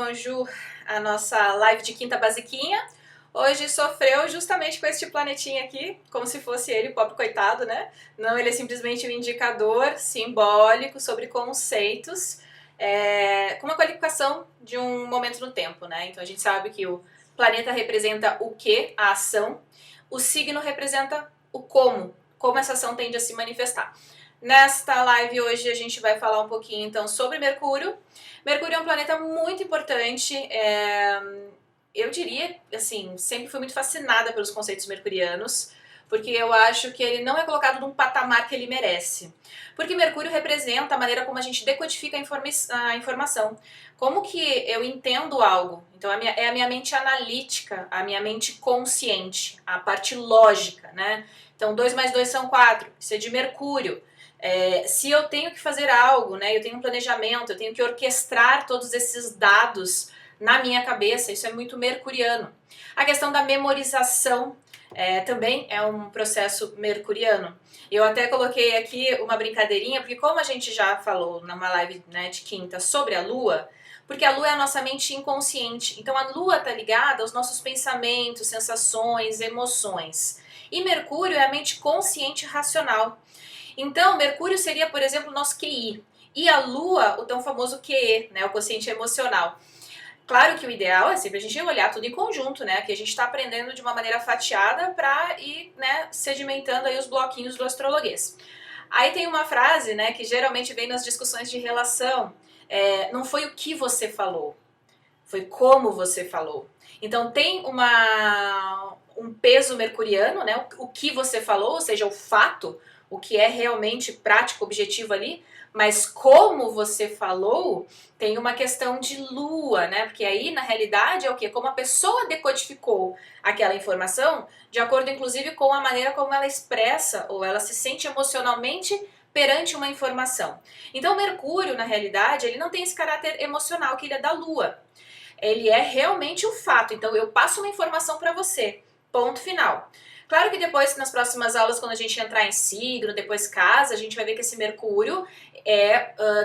bonjour, a nossa live de quinta basiquinha. Hoje sofreu justamente com este planetinha aqui, como se fosse ele, o pobre coitado, né? Não, ele é simplesmente um indicador simbólico sobre conceitos, com uma qualificação de um momento no tempo, né? Então a gente sabe que o planeta representa o que, a ação, o signo representa o como essa ação tende a se manifestar. Nesta live hoje a gente vai falar um pouquinho então sobre Mercúrio. Mercúrio é um planeta muito importante, eu diria, assim, sempre fui muito fascinada pelos conceitos mercurianos, porque eu acho que ele não é colocado num patamar que ele merece. Porque Mercúrio representa a maneira como a gente decodifica a informação. Como que eu entendo algo? Então é a minha mente analítica, a minha mente consciente, a parte lógica, né? Então 2 mais 2 são 4, isso é de Mercúrio. Se eu tenho que fazer algo, né, eu tenho um planejamento, eu tenho que orquestrar todos esses dados na minha cabeça, isso é muito mercuriano. A questão da memorização também é um processo mercuriano. Eu até coloquei aqui uma brincadeirinha, porque como a gente já falou numa live, né, de quinta sobre a Lua, porque a Lua é a nossa mente inconsciente, então a Lua está ligada aos nossos pensamentos, sensações, emoções. E Mercúrio é a mente consciente racional. Então, Mercúrio seria, por exemplo, o nosso QI. E a Lua, o tão famoso QE, né, o quociente emocional. Claro que o ideal é sempre a gente olhar tudo em conjunto, né? Que a gente está aprendendo de uma maneira fatiada para ir, né, sedimentando aí os bloquinhos do astrologuês. Aí tem uma frase, né, que geralmente vem nas discussões de relação. Não foi o que você falou, foi como você falou. Então tem um peso mercuriano, né? O que você falou, ou seja, o fato, o que é realmente prático, objetivo ali, mas como você falou, tem uma questão de lua, né? Porque aí, na realidade, é o quê? Como a pessoa decodificou aquela informação, de acordo, inclusive, com a maneira como ela expressa ou ela se sente emocionalmente perante uma informação. Então, Mercúrio, na realidade, ele não tem esse caráter emocional que ele é da Lua. Ele é realmente o fato. Então, eu passo uma informação para você. Ponto final. Claro que depois, nas próximas aulas, quando a gente entrar em signo, depois casa, a gente vai ver que esse Mercúrio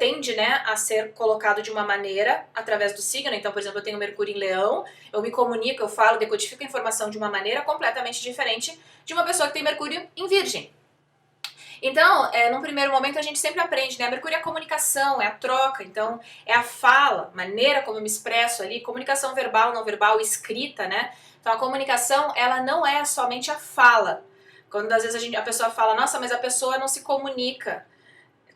tende, né, a ser colocado de uma maneira através do signo. Então, por exemplo, eu tenho Mercúrio em Leão, eu me comunico, eu falo, decodifico a informação de uma maneira completamente diferente de uma pessoa que tem Mercúrio em Virgem. Então, num primeiro momento a gente sempre aprende, né? Mercúrio é a comunicação, é a troca, então é a fala, maneira como eu me expresso ali, comunicação verbal, não verbal, escrita, né? Então a comunicação, ela não é somente a fala. Quando às vezes a pessoa fala, nossa, mas a pessoa não se comunica,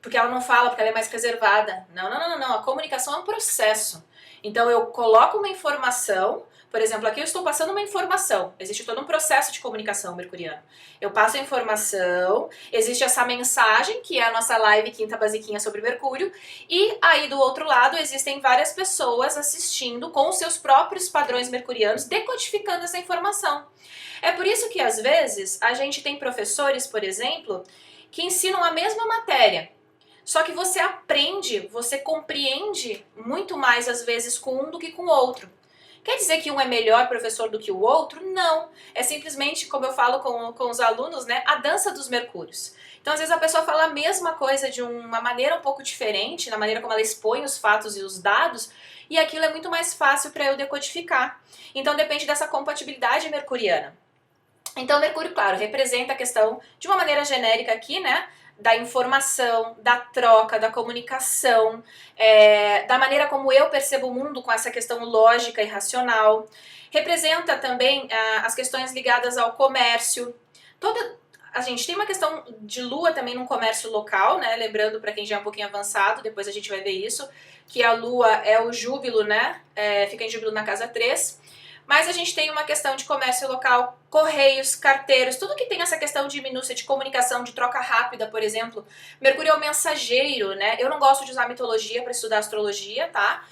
porque ela não fala, porque ela é mais reservada. Não, a comunicação é um processo. Então eu coloco uma informação, por exemplo, aqui eu estou passando uma informação, existe todo um processo de comunicação mercuriano. Eu passo a informação, existe essa mensagem, que é a nossa live quinta basiquinha sobre Mercúrio, e aí do outro lado existem várias pessoas assistindo com os seus próprios padrões mercurianos, decodificando essa informação. É por isso que às vezes a gente tem professores, por exemplo, que ensinam a mesma matéria, só que você aprende, você compreende muito mais às vezes com um do que com o outro. Quer dizer que um é melhor professor do que o outro? Não. É simplesmente, como eu falo com os alunos, né, a dança dos mercúrios. Então, às vezes a pessoa fala a mesma coisa de uma maneira um pouco diferente, na maneira como ela expõe os fatos e os dados, e aquilo é muito mais fácil para eu decodificar. Então, depende dessa compatibilidade mercuriana. Então, Mercúrio, claro, representa a questão, de uma maneira genérica aqui, né, da informação, da troca, da comunicação, da maneira como eu percebo o mundo com essa questão lógica e racional. Representa também as questões ligadas ao comércio. A gente tem uma questão de lua também num comércio local, né? Lembrando para quem já é um pouquinho avançado, depois a gente vai ver isso, que a lua é o júbilo, né? Fica em júbilo na casa 3. Mas a gente tem uma questão de comércio local, correios, carteiros, tudo que tem essa questão de minúcia, de comunicação, de troca rápida, por exemplo. Mercúrio é o mensageiro, né? Eu não gosto de usar mitologia para estudar astrologia, tá?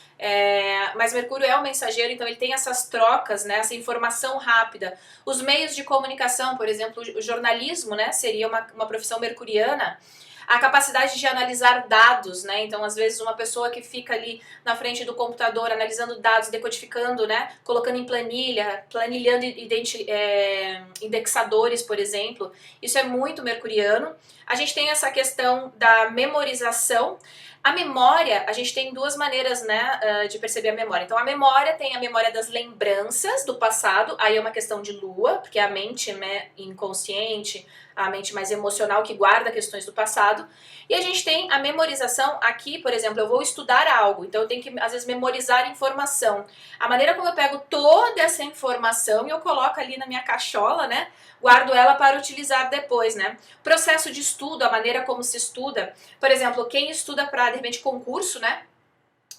Mas Mercúrio é o mensageiro, então ele tem essas trocas, né? Essa informação rápida. Os meios de comunicação, por exemplo, o jornalismo, né? Seria uma profissão mercuriana. A capacidade de analisar dados, né? Então, às vezes, uma pessoa que fica ali na frente do computador analisando dados, decodificando, né? Colocando em planilha, planilhando indexadores, por exemplo. Isso é muito mercuriano. A gente tem essa questão da memorização. A memória, a gente tem duas maneiras, né, de perceber a memória. Então, a memória tem a memória das lembranças do passado, aí é uma questão de lua, porque é a mente, né, inconsciente, a mente mais emocional que guarda questões do passado. E a gente tem a memorização aqui, por exemplo, eu vou estudar algo, então eu tenho que, às vezes, memorizar informação. A maneira como eu pego toda essa informação e eu coloco ali na minha cachola, né, guardo ela para utilizar depois, né. Processo de estudo, a maneira como se estuda. Por exemplo, quem estuda para, de repente, concurso, né?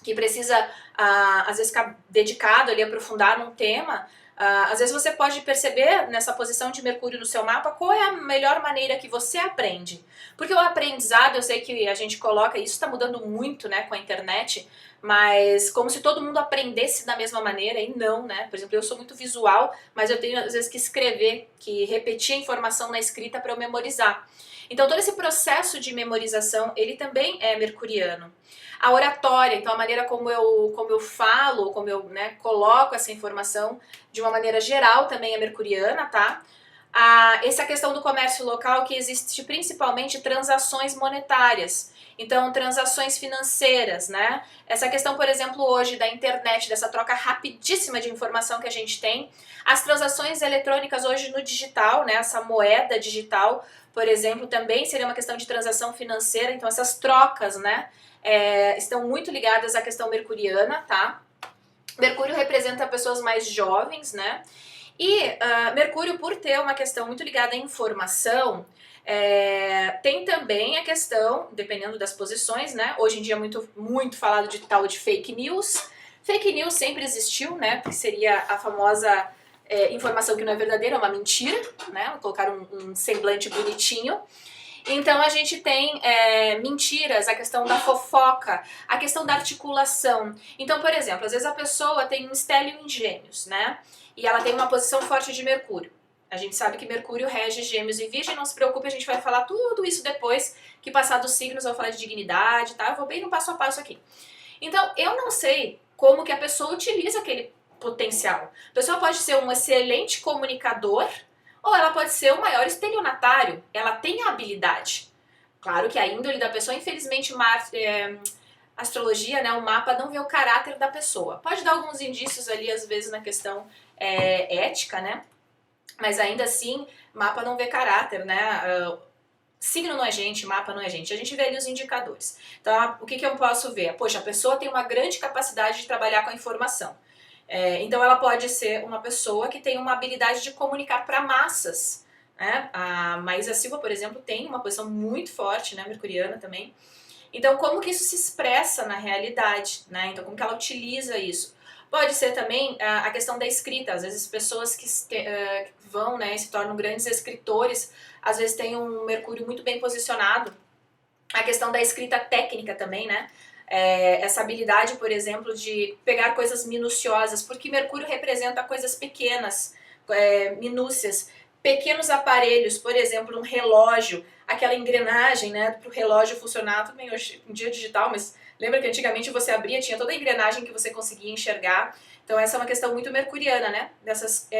Que precisa, às vezes, ficar dedicado ali, aprofundar num tema. Às vezes você pode perceber nessa posição de Mercúrio no seu mapa qual é a melhor maneira que você aprende. Porque o aprendizado, eu sei que a gente coloca, isso está mudando muito, né, com a internet, mas como se todo mundo aprendesse da mesma maneira, e não, né? Por exemplo, eu sou muito visual, mas eu tenho às vezes que escrever, que repetir a informação na escrita para eu memorizar. Então todo esse processo de memorização, ele também é mercuriano. A oratória, então a maneira como eu falo, como eu, né, coloco essa informação de uma maneira geral também é mercuriana, tá? Essa questão do comércio local, que existe principalmente transações monetárias. Então, transações financeiras, né? Essa questão, por exemplo, hoje da internet, dessa troca rapidíssima de informação que a gente tem. As transações eletrônicas hoje no digital, né? Essa moeda digital, por exemplo, também seria uma questão de transação financeira. Então, essas trocas, né? Estão muito ligadas à questão mercuriana, tá? Mercúrio representa pessoas mais jovens, né? E Mercúrio, por ter uma questão muito ligada à informação, tem também a questão, dependendo das posições, né? Hoje em dia é muito falado de tal de fake news. Fake news sempre existiu, né? Que seria a famosa informação que não é verdadeira, é uma mentira, né? Colocar um semblante bonitinho. Então a gente tem mentiras, a questão da fofoca, a questão da articulação. Então, por exemplo, às vezes a pessoa tem um estélio em Gêmeos, né? E ela tem uma posição forte de Mercúrio. A gente sabe que Mercúrio rege Gêmeos e Virgem, não se preocupe, a gente vai falar tudo isso depois que passar dos signos, eu vou falar de dignidade, tá? Eu vou bem no passo a passo aqui. Então, eu não sei como que a pessoa utiliza aquele potencial. A pessoa pode ser um excelente comunicador, ou ela pode ser o maior estelionatário. Ela tem a habilidade. Claro que a índole da pessoa, infelizmente, astrologia, né, o mapa não vê o caráter da pessoa. Pode dar alguns indícios ali, às vezes, na questão ética, né? Mas ainda assim, mapa não vê caráter, né? Signo não é gente, mapa não é gente. A gente vê ali os indicadores. Então, o que eu posso ver? Poxa, a pessoa tem uma grande capacidade de trabalhar com a informação. Então ela pode ser uma pessoa que tem uma habilidade de comunicar para massas, né? A Maísa Silva, por exemplo, tem uma posição muito forte, né, mercuriana também. Então como que isso se expressa na realidade, né? Então como que ela utiliza isso? Pode ser também a questão da escrita, às vezes pessoas que vão, né, e se tornam grandes escritores, às vezes têm um Mercúrio muito bem posicionado. A questão da escrita técnica também, né? Essa habilidade, por exemplo, de pegar coisas minuciosas, porque Mercúrio representa coisas pequenas, minúcias, pequenos aparelhos, por exemplo, um relógio, aquela engrenagem, né, para o relógio funcionar, tudo bem hoje em dia digital, mas lembra que antigamente você abria, tinha toda a engrenagem que você conseguia enxergar. Então essa é uma questão muito mercuriana, né, dessas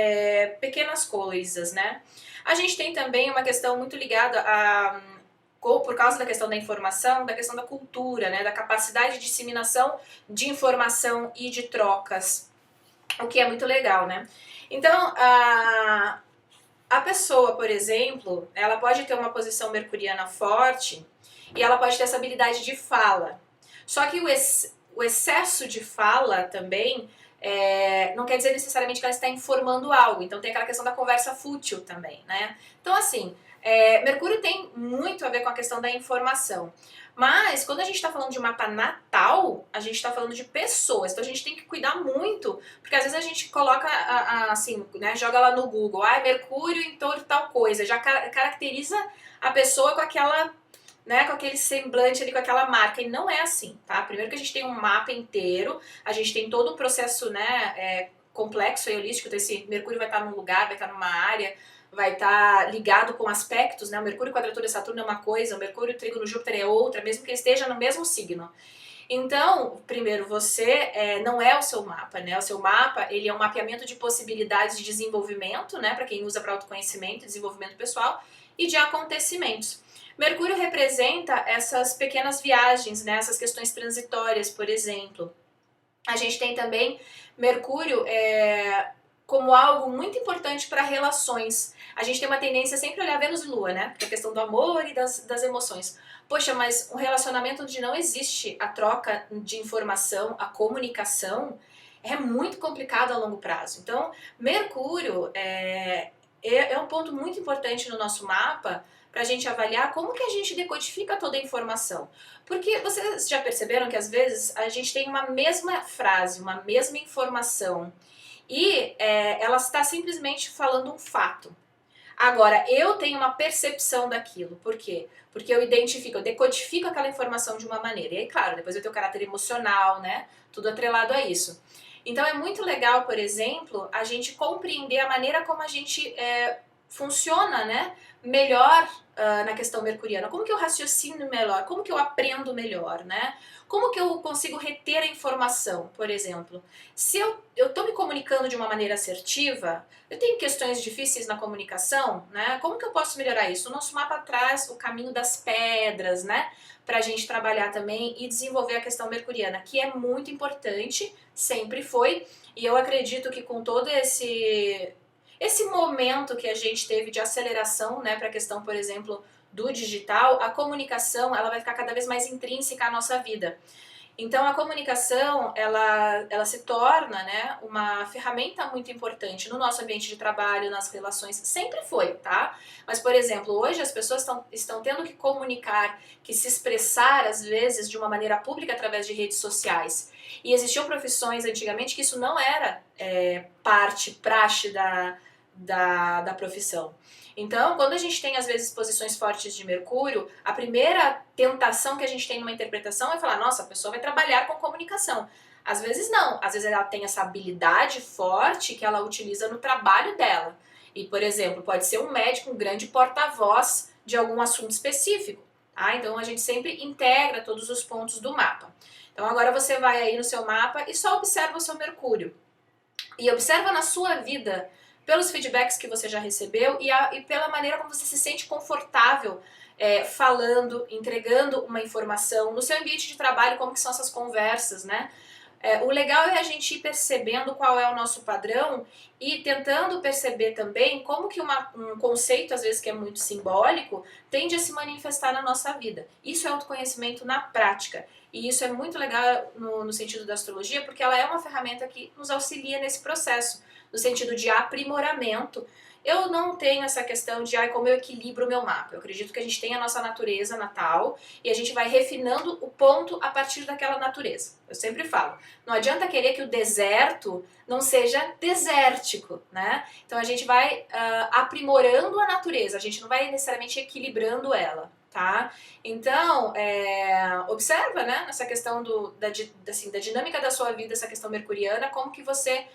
pequenas coisas, né. A gente tem também uma questão muito ligada por causa da questão da informação, da questão da cultura, né, da capacidade de disseminação de informação e de trocas, o que é muito legal, né. Então, a pessoa, por exemplo, ela pode ter uma posição mercuriana forte e ela pode ter essa habilidade de fala. Só que o excesso de fala também não quer dizer necessariamente que ela está informando algo. Então tem aquela questão da conversa fútil também, né. Então assim, Mercúrio tem muito a ver com a questão da informação. Mas quando a gente está falando de mapa natal, a gente está falando de pessoas. Então a gente tem que cuidar muito, porque às vezes a gente coloca assim, né, joga lá no Google, Mercúrio em touro tal coisa, já caracteriza a pessoa com aquela, né, com aquele semblante ali, com aquela marca, e não é assim, tá? Primeiro que a gente tem um mapa inteiro, a gente tem todo um processo, né, complexo e holístico, então esse Mercúrio vai estar num lugar, vai estar numa área, vai estar ligado com aspectos, né? O Mercúrio quadratura Saturno é uma coisa, o Mercúrio trígono Júpiter é outra, mesmo que ele esteja no mesmo signo. Então, primeiro, você não é o seu mapa, né? O seu mapa, ele é um mapeamento de possibilidades de desenvolvimento, né? Para quem usa para autoconhecimento e desenvolvimento pessoal. e de acontecimentos. Mercúrio representa essas pequenas viagens, né, essas questões transitórias, por exemplo. A gente tem também Mercúrio como algo muito importante para relações. A gente tem uma tendência sempre a olhar Vênus e Lua, né? Que é a questão do amor e das emoções. Poxa, mas um relacionamento onde não existe a troca de informação, a comunicação, é muito complicado a longo prazo. Então, Mercúrio é um ponto muito importante no nosso mapa para a gente avaliar como que a gente decodifica toda a informação. Porque vocês já perceberam que às vezes a gente tem uma mesma frase, uma mesma informação e ela está simplesmente falando um fato. Agora, eu tenho uma percepção daquilo. Por quê? Porque eu identifico, eu decodifico aquela informação de uma maneira. E aí, claro, depois eu tenho o caráter emocional, né? Tudo atrelado a isso. Então é muito legal, por exemplo, a gente compreender a maneira como a gente funciona, né? Melhor na questão mercuriana. Como que eu raciocino melhor? Como que eu aprendo melhor, né? Como que eu consigo reter a informação, por exemplo? Se eu estou me comunicando de uma maneira assertiva, eu tenho questões difíceis na comunicação, né? Como que eu posso melhorar isso? O nosso mapa traz o caminho das pedras, né? Para a gente trabalhar também e desenvolver a questão mercuriana, que é muito importante, sempre foi, e eu acredito que com todo esse momento que a gente teve de aceleração, né, para a questão, por exemplo, do digital, a comunicação ela vai ficar cada vez mais intrínseca à nossa vida. Então a comunicação ela se torna, né, uma ferramenta muito importante no nosso ambiente de trabalho, nas relações, sempre foi, tá? Mas, por exemplo, hoje as pessoas estão tendo que comunicar, que se expressar, às vezes, de uma maneira pública através de redes sociais. E existiam profissões antigamente que isso não era praxe da profissão. Então, quando a gente tem, às vezes, posições fortes de Mercúrio, a primeira tentação que a gente tem numa interpretação é falar, nossa, a pessoa vai trabalhar com comunicação. Às vezes não, às vezes ela tem essa habilidade forte que ela utiliza no trabalho dela. E, por exemplo, pode ser um médico, um grande porta-voz de algum assunto específico. Tá? Então, a gente sempre integra todos os pontos do mapa. Então, agora você vai aí no seu mapa e só observa o seu Mercúrio. E observa na sua vida pelos feedbacks que você já recebeu e pela maneira como você se sente confortável falando, entregando uma informação. No seu ambiente de trabalho, como que são essas conversas, né? O legal é a gente ir percebendo qual é o nosso padrão e tentando perceber também como que um conceito, às vezes que é muito simbólico, tende a se manifestar na nossa vida. Isso é autoconhecimento na prática. E isso é muito legal no sentido da astrologia, porque ela é uma ferramenta que nos auxilia nesse processo, no sentido de aprimoramento. Eu não tenho essa questão de como eu equilibro o meu mapa. Eu acredito que a gente tem a nossa natureza natal e a gente vai refinando o ponto a partir daquela natureza. Eu sempre falo, não adianta querer que o deserto não seja desértico, né? Então a gente vai aprimorando a natureza, a gente não vai necessariamente equilibrando ela. Tá? Então, observa, né, essa questão da dinâmica da sua vida, essa questão mercuriana, como que você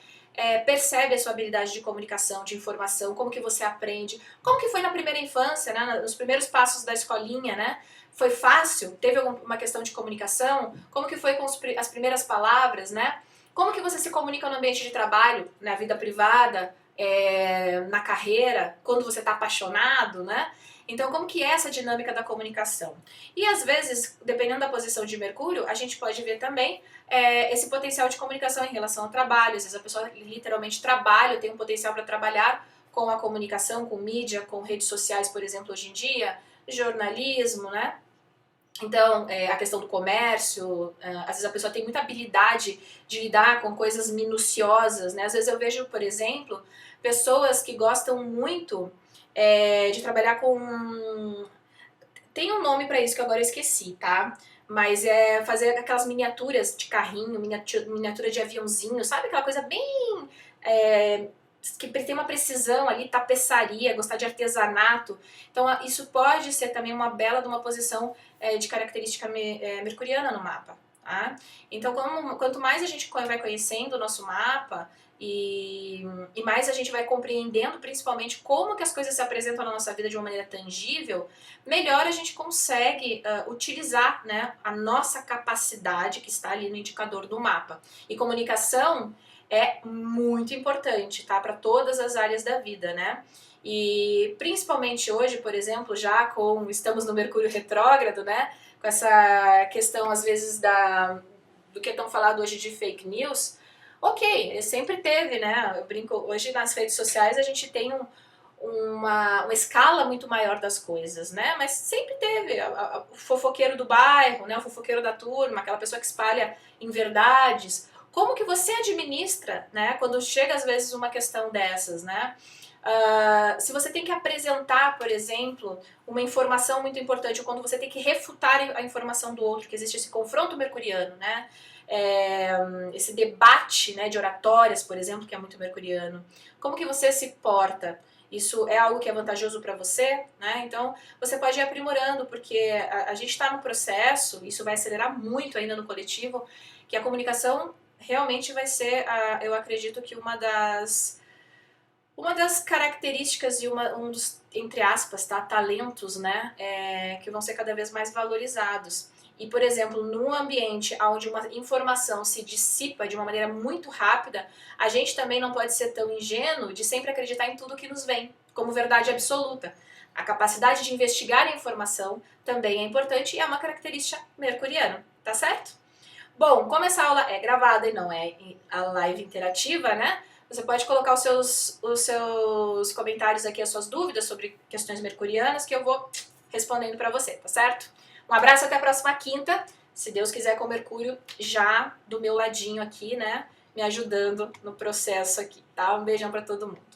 percebe a sua habilidade de comunicação, de informação, como que você aprende, como que foi na primeira infância, né, nos primeiros passos da escolinha, né? Foi fácil? Teve alguma questão de comunicação? Como que foi com as primeiras palavras, né? Como que você se comunica no ambiente de trabalho, na vida privada, na carreira, quando você está apaixonado, né? Então, como que é essa dinâmica da comunicação? E às vezes, dependendo da posição de Mercúrio, a gente pode ver também esse potencial de comunicação em relação ao trabalho. Às vezes a pessoa literalmente trabalha, tem um potencial para trabalhar com a comunicação, com mídia, com redes sociais, por exemplo, hoje em dia, jornalismo, né? Então, a questão do comércio, às vezes a pessoa tem muita habilidade de lidar com coisas minuciosas, né? Às vezes eu vejo, por exemplo, pessoas que gostam muito de trabalhar com... Tem um nome pra isso que agora eu esqueci, tá? Mas é fazer aquelas miniaturas de carrinho, miniatura de aviãozinho, sabe? Aquela coisa bem... que tem uma precisão ali, tapeçaria, gostar de artesanato. Então isso pode ser também uma bela de uma posição de característica mercuriana no mapa. Tá? Então quanto mais a gente vai conhecendo o nosso mapa e mais a gente vai compreendendo principalmente como que as coisas se apresentam na nossa vida de uma maneira tangível, melhor a gente consegue utilizar, né, a nossa capacidade que está ali no indicador do mapa. E comunicação é muito importante, tá? Para todas as áreas da vida, né? E principalmente hoje, por exemplo, já com estamos no Mercúrio retrógrado, né? Com essa questão às vezes do que é tão falado hoje de fake news. Ok, sempre teve, né? Eu brinco, hoje nas redes sociais a gente tem uma escala muito maior das coisas, né? Mas sempre teve o fofoqueiro do bairro, né? O fofoqueiro da turma, aquela pessoa que espalha inverdades. Como que você administra, né? Quando chega às vezes uma questão dessas, né? Se você tem que apresentar, por exemplo, uma informação muito importante, ou quando você tem que refutar a informação do outro, que existe esse confronto mercuriano, né? Esse debate, né, de oratórias, por exemplo, que é muito mercuriano. Como que você se porta? Isso é algo que é vantajoso para você, né? Então você pode ir aprimorando, porque a gente está num processo, isso vai acelerar muito ainda no coletivo, que a comunicação realmente vai ser, eu acredito que uma das características e um dos, entre aspas, tá, talentos, né, que vão ser cada vez mais valorizados. E, por exemplo, num ambiente onde uma informação se dissipa de uma maneira muito rápida, a gente também não pode ser tão ingênuo de sempre acreditar em tudo que nos vem, como verdade absoluta. A capacidade de investigar a informação também é importante e é uma característica mercuriana, tá certo? Bom, como essa aula é gravada e não é a live interativa, né? Você pode colocar os seus comentários aqui, as suas dúvidas sobre questões mercurianas, que eu vou respondendo para você, tá certo? Um abraço, até a próxima quinta. Se Deus quiser, com Mercúrio já do meu ladinho aqui, né? Me ajudando no processo aqui, tá? Um beijão para todo mundo.